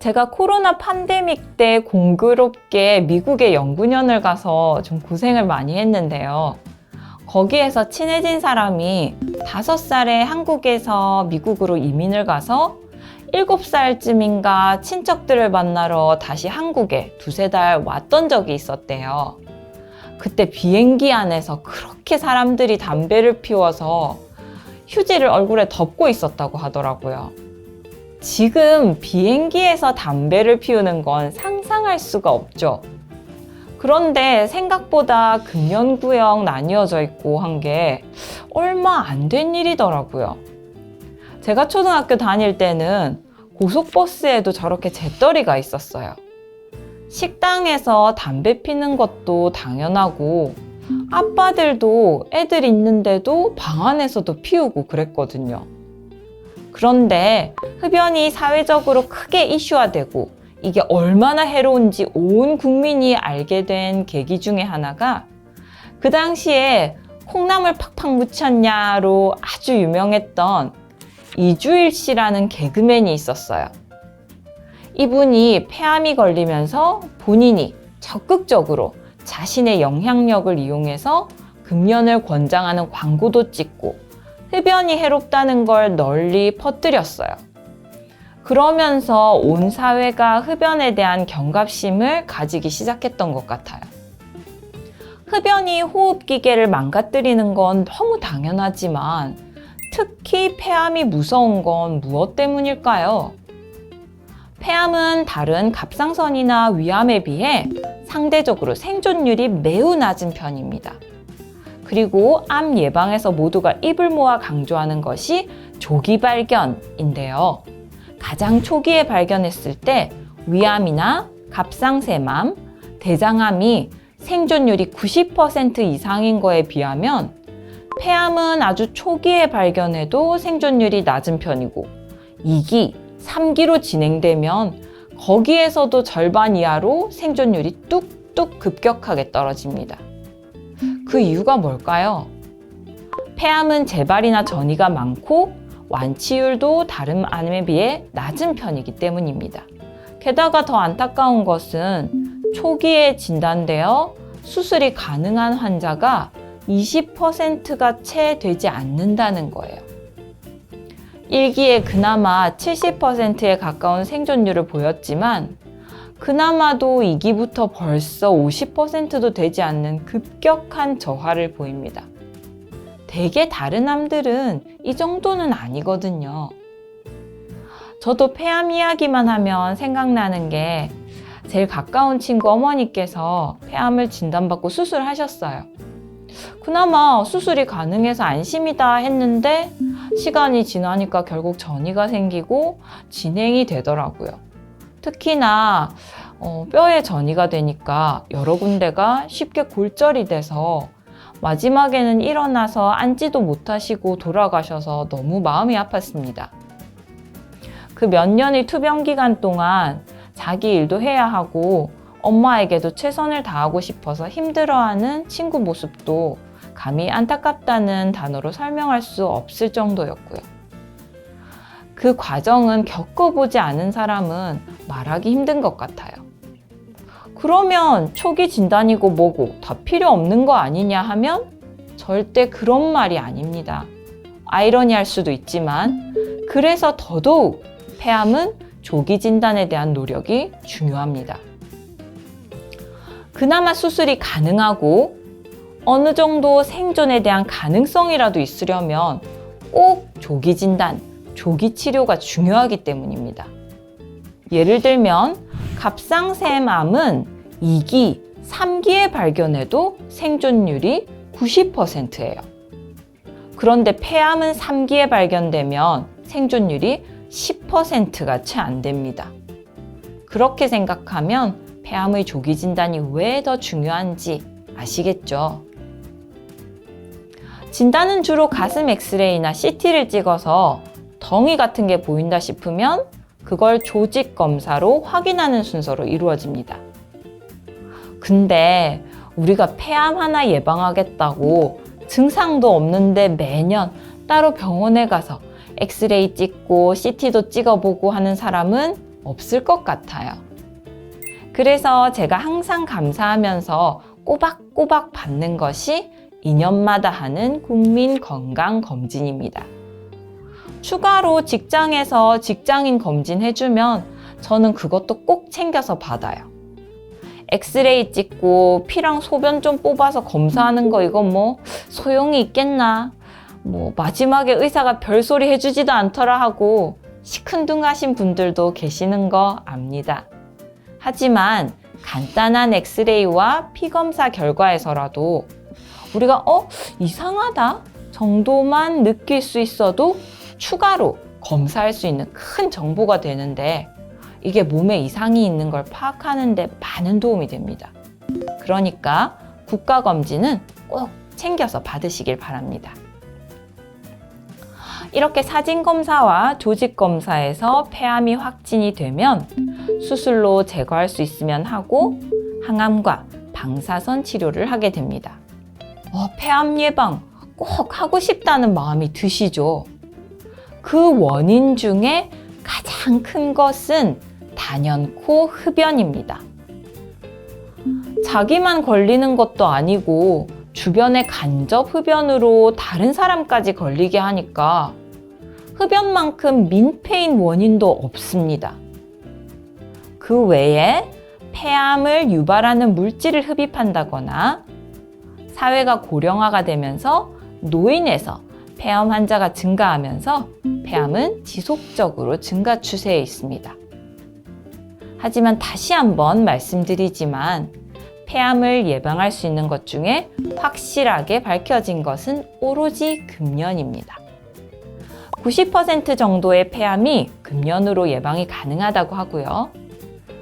제가 코로나 팬데믹 때 공교롭게 미국에 연구년을 가서 좀 고생을 많이 했는데요. 거기에서 친해진 사람이 5살에 한국에서 미국으로 이민을 가서 7살쯤인가 친척들을 만나러 다시 한국에 2~3달 왔던 적이 있었대요. 그때 비행기 안에서 그렇게 사람들이 담배를 피워서 휴지를 얼굴에 덮고 있었다고 하더라고요. 지금 비행기에서 담배를 피우는 건 상상할 수가 없죠. 그런데 생각보다 금연구역 나뉘어져 있고 한 게 얼마 안 된 일이더라고요. 제가 초등학교 다닐 때는 고속버스에도 저렇게 재떨이가 있었어요. 식당에서 담배 피는 것도 당연하고 아빠들도 애들 있는데도 방 안에서도 피우고 그랬거든요. 그런데 흡연이 사회적으로 크게 이슈화되고 이게 얼마나 해로운지 온 국민이 알게 된 계기 중에 하나가 그 당시에 콩나물 팍팍 묻혔냐로 아주 유명했던 이주일 씨라는 개그맨이 있었어요. 이분이 폐암이 걸리면서 본인이 적극적으로 자신의 영향력을 이용해서 금연을 권장하는 광고도 찍고 흡연이 해롭다는 걸 널리 퍼뜨렸어요. 그러면서 온 사회가 흡연에 대한 경각심을 가지기 시작했던 것 같아요. 흡연이 호흡기계를 망가뜨리는 건 너무 당연하지만 특히 폐암이 무서운 건 무엇 때문일까요? 폐암은 다른 갑상선이나 위암에 비해 상대적으로 생존율이 매우 낮은 편입니다. 그리고 암 예방에서 모두가 입을 모아 강조하는 것이 조기 발견인데요. 가장 초기에 발견했을 때 위암이나 갑상샘암, 대장암이 생존율이 90% 이상인 거에 비하면 폐암은 아주 초기에 발견해도 생존율이 낮은 편이고 2기, 3기로 진행되면 거기에서도 절반 이하로 생존율이 뚝뚝 급격하게 떨어집니다. 그 이유가 뭘까요? 폐암은 재발이나 전이가 많고 완치율도 다른 암에 비해 낮은 편이기 때문입니다. 게다가 더 안타까운 것은 초기에 진단되어 수술이 가능한 환자가 20%가 채 되지 않는다는 거예요. 1기에 그나마 70%에 가까운 생존율을 보였지만 그나마도 2기부터 벌써 50%도 되지 않는 급격한 저하를 보입니다. 대개 다른 암들은 이 정도는 아니거든요. 저도 폐암 이야기만 하면 생각나는 게 제일 가까운 친구 어머니께서 폐암을 진단받고 수술하셨어요. 그나마 수술이 가능해서 안심이다 했는데 시간이 지나니까 결국 전이가 생기고 진행이 되더라고요. 특히나 뼈에 전이가 되니까 여러 군데가 쉽게 골절이 돼서 마지막에는 일어나서 앉지도 못하시고 돌아가셔서 너무 마음이 아팠습니다. 그 몇 년의 투병 기간 동안 자기 일도 해야 하고 엄마에게도 최선을 다하고 싶어서 힘들어하는 친구 모습도 감히 안타깝다는 단어로 설명할 수 없을 정도였고요. 그 과정은 겪어보지 않은 사람은 말하기 힘든 것 같아요. 그러면 초기 진단이고 뭐고 다 필요 없는 거 아니냐 하면 절대 그런 말이 아닙니다. 아이러니할 수도 있지만 그래서 더더욱 폐암은 조기 진단에 대한 노력이 중요합니다. 그나마 수술이 가능하고 어느 정도 생존에 대한 가능성이라도 있으려면 꼭 조기 진단, 조기 치료가 중요하기 때문입니다. 예를 들면 갑상샘암은 2기, 3기에 발견해도 생존율이 90%예요. 그런데 폐암은 3기에 발견되면 생존율이 10%가 채 안 됩니다. 그렇게 생각하면 폐암의 조기 진단이 왜 더 중요한지 아시겠죠? 진단은 주로 가슴 엑스레이나 CT를 찍어서 덩이 같은 게 보인다 싶으면 그걸 조직 검사로 확인하는 순서로 이루어집니다. 근데 우리가 폐암 하나 예방하겠다고 증상도 없는데 매년 따로 병원에 가서 엑스레이 찍고 CT도 찍어보고 하는 사람은 없을 것 같아요. 그래서 제가 항상 감사하면서 꼬박꼬박 받는 것이 2년마다 하는 국민건강검진입니다. 추가로 직장에서 직장인 검진 해주면 저는 그것도 꼭 챙겨서 받아요. 엑스레이 찍고 피랑 소변 좀 뽑아서 검사하는 거 이거 뭐 소용이 있겠나? 뭐 마지막에 의사가 별소리 해주지도 않더라 하고 시큰둥하신 분들도 계시는 거 압니다. 하지만 간단한 엑스레이와 피검사 결과에서라도 우리가 이상하다 정도만 느낄 수 있어도 추가로 검사할 수 있는 큰 정보가 되는데 이게 몸에 이상이 있는 걸 파악하는 데 많은 도움이 됩니다. 그러니까 국가검진은 꼭 챙겨서 받으시길 바랍니다. 이렇게 사진검사와 조직검사에서 폐암이 확진이 되면 수술로 제거할 수 있으면 하고 항암과 방사선 치료를 하게 됩니다. 폐암 예방 꼭 하고 싶다는 마음이 드시죠? 그 원인 중에 가장 큰 것은 단연코 흡연입니다. 자기만 걸리는 것도 아니고 주변의 간접 흡연으로 다른 사람까지 걸리게 하니까 흡연만큼 민폐인 원인도 없습니다. 그 외에 폐암을 유발하는 물질을 흡입한다거나 사회가 고령화가 되면서 노인에서 폐암 환자가 증가하면서 폐암은 지속적으로 증가 추세에 있습니다. 하지만 다시 한번 말씀드리지만 폐암을 예방할 수 있는 것 중에 확실하게 밝혀진 것은 오로지 금연입니다. 90% 정도의 폐암이 금연으로 예방이 가능하다고 하고요.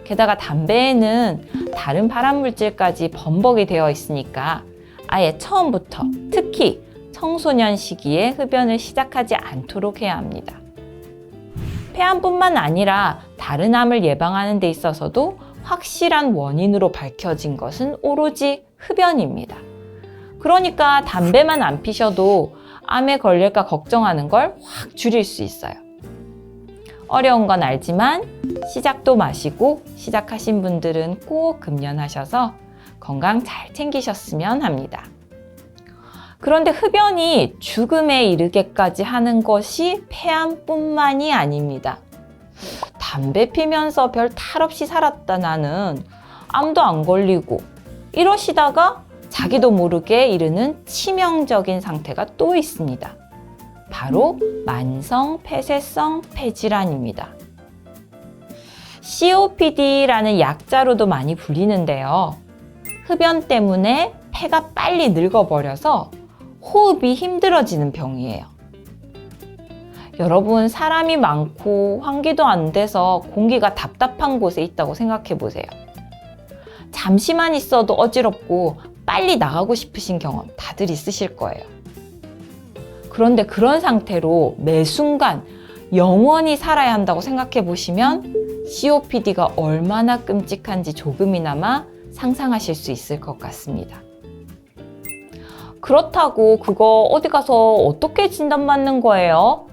게다가 담배에는 다른 발암물질까지 범벅이 되어 있으니까 아예 처음부터 특히 청소년 시기에 흡연을 시작하지 않도록 해야 합니다. 폐암뿐만 아니라 다른 암을 예방하는 데 있어서도 확실한 원인으로 밝혀진 것은 오로지 흡연입니다. 그러니까 담배만 안 피셔도 암에 걸릴까 걱정하는 걸 확 줄일 수 있어요. 어려운 건 알지만 시작도 마시고 시작하신 분들은 꼭 금연하셔서 건강 잘 챙기셨으면 합니다. 그런데 흡연이 죽음에 이르게까지 하는 것이 폐암뿐만이 아닙니다. 담배 피면서 별 탈 없이 살았다 나는 암도 안 걸리고 이러시다가 자기도 모르게 이르는 치명적인 상태가 또 있습니다. 바로 만성 폐쇄성 폐질환입니다. COPD라는 약자로도 많이 불리는데요. 흡연 때문에 폐가 빨리 늙어버려서 호흡이 힘들어지는 병이에요. 여러분, 사람이 많고 환기도 안 돼서 공기가 답답한 곳에 있다고 생각해 보세요. 잠시만 있어도 어지럽고 빨리 나가고 싶으신 경험 다들 있으실 거예요. 그런데 그런 상태로 매 순간 영원히 살아야 한다고 생각해 보시면 COPD가 얼마나 끔찍한지 조금이나마 상상하실 수 있을 것 같습니다. 그렇다고 그거 어디 가서 어떻게 진단받는 거예요?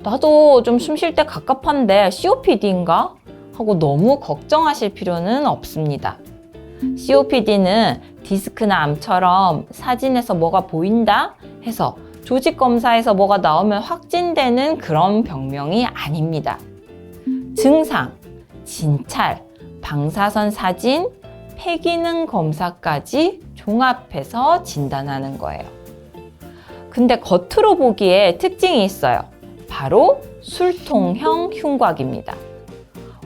나도 좀 숨 쉴 때 갑갑한데 COPD인가? 하고 너무 걱정하실 필요는 없습니다. COPD는 디스크나 암처럼 사진에서 뭐가 보인다 해서 조직 검사에서 뭐가 나오면 확진되는 그런 병명이 아닙니다. 증상, 진찰, 방사선 사진, 폐기능 검사까지 종합해서 진단하는 거예요. 근데 겉으로 보기에 특징이 있어요. 바로 술통형 흉곽입니다.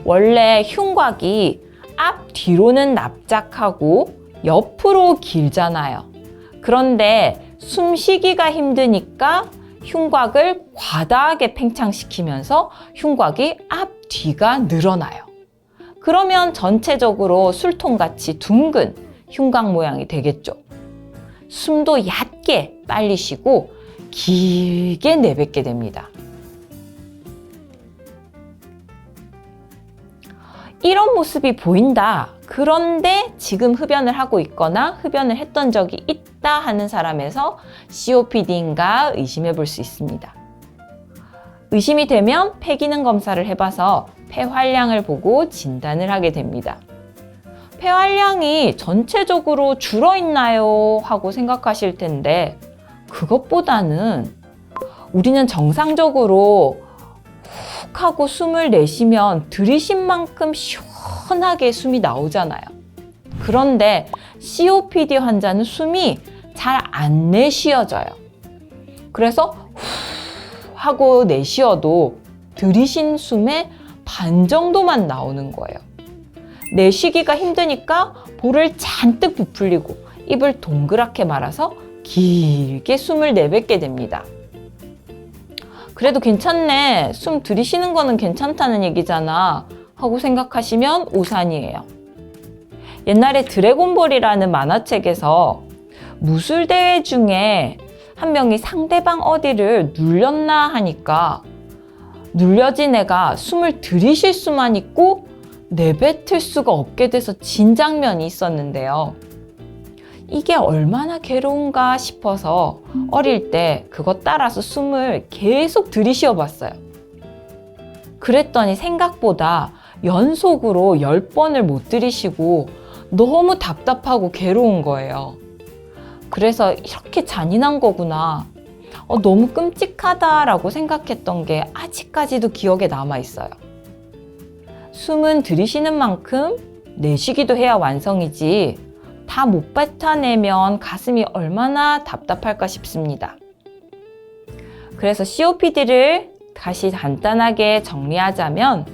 원래 흉곽이 앞 뒤로는 납작하고 옆으로 길잖아요. 그런데 숨쉬기가 힘드니까 흉곽을 과다하게 팽창시키면서 흉곽이 앞 뒤가 늘어나요. 그러면 전체적으로 술통같이 둥근 흉곽 모양이 되겠죠. 숨도 얕게 빨리 쉬고 길게 내뱉게 됩니다. 이런 모습이 보인다. 그런데 지금 흡연을 하고 있거나 흡연을 했던 적이 있다 하는 사람에서 COPD인가 의심해 볼 수 있습니다. 의심이 되면 폐기능 검사를 해봐서 폐활량을 보고 진단을 하게 됩니다. 폐활량이 전체적으로 줄어있나요? 하고 생각하실 텐데 그것보다는 우리는 정상적으로 훅 하고 숨을 내쉬면 들이신 만큼 시원하게 숨이 나오잖아요. 그런데 COPD 환자는 숨이 잘 안 내쉬어져요. 그래서 후 하고 내쉬어도 들이신 숨의 반 정도만 나오는 거예요. 내쉬기가 힘드니까 볼을 잔뜩 부풀리고 입을 동그랗게 말아서 길게 숨을 내뱉게 됩니다. 그래도 괜찮네. 숨 들이쉬는 거는 괜찮다는 얘기잖아. 하고 생각하시면 오산이에요. 옛날에 드래곤볼이라는 만화책에서 무술대회 중에 한 명이 상대방 어디를 눌렸나 하니까 눌려진 애가 숨을 들이쉴 수만 있고 내뱉을 수가 없게 돼서 진 장면이 있었는데요. 이게 얼마나 괴로운가 싶어서 어릴 때 그것 따라서 숨을 계속 들이쉬어 봤어요. 그랬더니 생각보다 연속으로 10번을 못 들이쉬고 너무 답답하고 괴로운 거예요. 그래서 이렇게 잔인한 거구나. 너무 끔찍하다라고 생각했던 게 아직까지도 기억에 남아 있어요. 숨은 들이쉬는 만큼 내쉬기도 해야 완성이지 다 못 뱉어내면 가슴이 얼마나 답답할까 싶습니다. 그래서 COPD를 다시 간단하게 정리하자면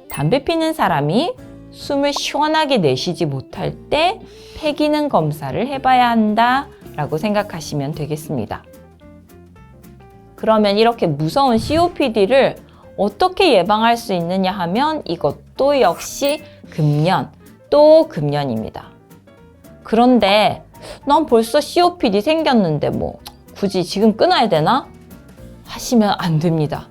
담배 피는 사람이 숨을 시원하게 내쉬지 못할 때 폐기능 검사를 해봐야 한다 라고 생각하시면 되겠습니다. 그러면 이렇게 무서운 COPD를 어떻게 예방할 수 있느냐 하면 이것도 역시 금연, 또 금연입니다. 그런데 난 벌써 COPD 생겼는데 뭐 굳이 지금 끊어야 되나? 하시면 안 됩니다.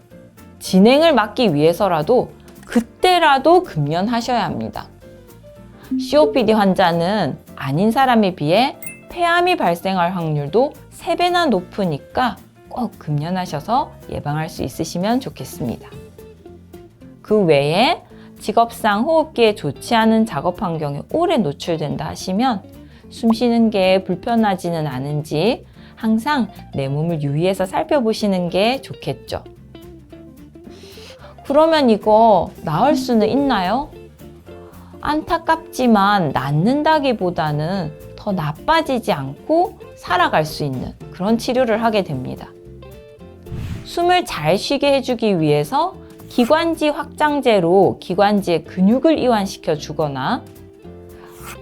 진행을 막기 위해서라도 그때라도 금연하셔야 합니다. COPD 환자는 아닌 사람에 비해 폐암이 발생할 확률도 3배나 높으니까 꼭 금연하셔서 예방할 수 있으시면 좋겠습니다. 그 외에 직업상 호흡기에 좋지 않은 작업 환경에 오래 노출된다 하시면 숨 쉬는 게 불편하지는 않은지 항상 내 몸을 유의해서 살펴보시는 게 좋겠죠. 그러면 이거 나을 수는 있나요? 안타깝지만 낫는다기보다는 더 나빠지지 않고 살아갈 수 있는 그런 치료를 하게 됩니다. 숨을 잘 쉬게 해주기 위해서 기관지 확장제로 기관지의 근육을 이완시켜 주거나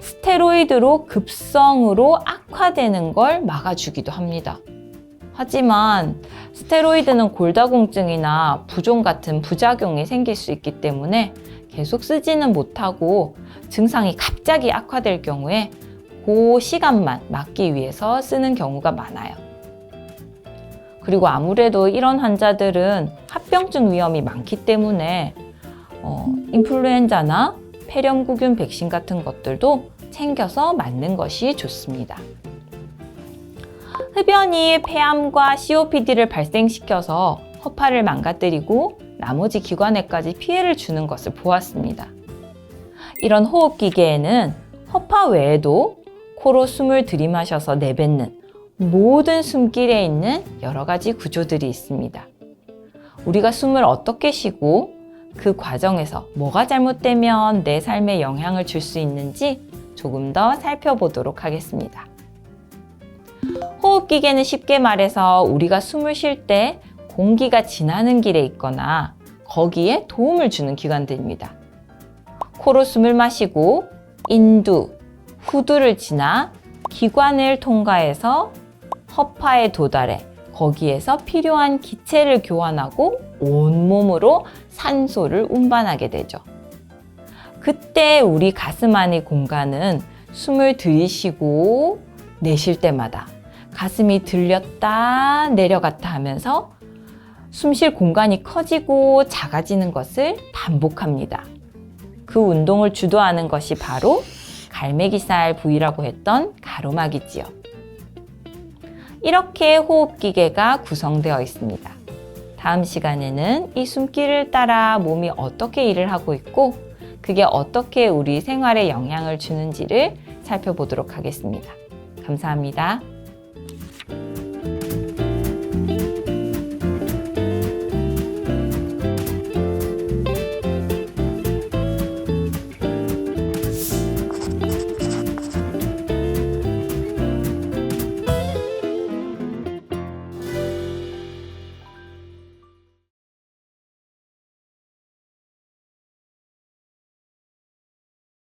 스테로이드로 급성으로 악화되는 걸 막아주기도 합니다. 하지만 스테로이드는 골다공증이나 부종 같은 부작용이 생길 수 있기 때문에 계속 쓰지는 못하고 증상이 갑자기 악화될 경우에 그 시간만 막기 위해서 쓰는 경우가 많아요. 그리고 아무래도 이런 환자들은 합병증 위험이 많기 때문에 인플루엔자나 폐렴구균 백신 같은 것들도 챙겨서 맞는 것이 좋습니다. 흡연이 폐암과 COPD를 발생시켜서 허파를 망가뜨리고 나머지 기관에까지 피해를 주는 것을 보았습니다. 이런 호흡기계에는 허파 외에도 코로 숨을 들이마셔서 내뱉는 모든 숨길에 있는 여러 가지 구조들이 있습니다. 우리가 숨을 어떻게 쉬고 그 과정에서 뭐가 잘못되면 내 삶에 영향을 줄 수 있는지 조금 더 살펴보도록 하겠습니다. 호흡기계는 쉽게 말해서 우리가 숨을 쉴 때 공기가 지나는 길에 있거나 거기에 도움을 주는 기관들입니다. 코로 숨을 마시고 인두, 후두를 지나 기관을 통과해서 허파에 도달해 거기에서 필요한 기체를 교환하고 온몸으로 산소를 운반하게 되죠. 그때 우리 가슴 안의 공간은 숨을 들이쉬고 내쉴 때마다 가슴이 들렸다 내려갔다 하면서 숨쉴 공간이 커지고 작아지는 것을 반복합니다. 그 운동을 주도하는 것이 바로 갈매기살 부위라고 했던 가로막이지요. 이렇게 호흡기계가 구성되어 있습니다. 다음 시간에는 이 숨길을 따라 몸이 어떻게 일을 하고 있고 그게 어떻게 우리 생활에 영향을 주는지를 살펴보도록 하겠습니다. 감사합니다.